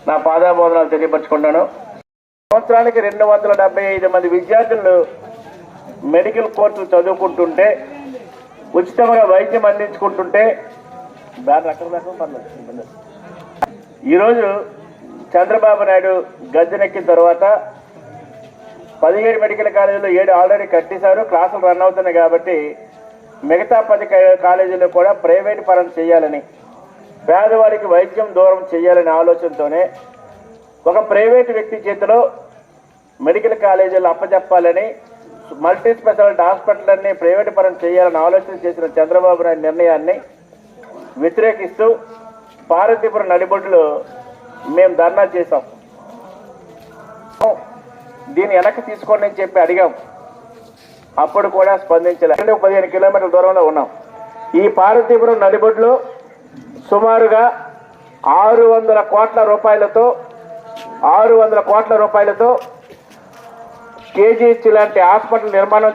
నా పాదాభోదనాలు తెలియపరుచుకుంటాను. సంవత్సరానికి 275 మంది విద్యార్థులు మెడికల్ కోర్సులు చదువుకుంటుంటే, ఉచితంగా వైద్యం అందించుకుంటుంటే ఈరోజు చంద్రబాబు నాయుడు గద్దెనెక్కిన తర్వాత 17 మెడికల్ కాలేజీలు 7 ఆల్రెడీ కట్టేశారు, క్లాసులు రన్ అవుతున్నాయి. కాబట్టి మిగతా 10 కాలేజీలు కూడా ప్రైవేట్ పరం చేయాలని, పేదవారికి వైద్యం దూరం చేయాలనే ఆలోచనతోనే ఒక ప్రైవేటు వ్యక్తి చేతిలో మెడికల్ కాలేజీలు అప్పచెప్పాలని, మల్టీ స్పెషాలిటీ హాస్పిటల్ అన్ని ప్రైవేటు పరం చేయాలని ఆలోచన చేసిన చంద్రబాబు నాయుడు నిర్ణయాన్ని వ్యతిరేకిస్తూ పార్వతీపురం నడిబొడ్డులో మేము ధర్నా చేశాం. దీన్ని వెనక్కి తీసుకోండి అని చెప్పి అడిగాం. అప్పుడు కూడా స్పందించలేదు. 15 కిలోమీటర్ల దూరంలో ఉన్నాం. ఈ పార్వతీపురం నడిబొడ్డులో సుమారుగా 600 కోట్ల రూపాయలతో కేజీహెచ్ లాంటి హాస్పిటల్ నిర్మాణం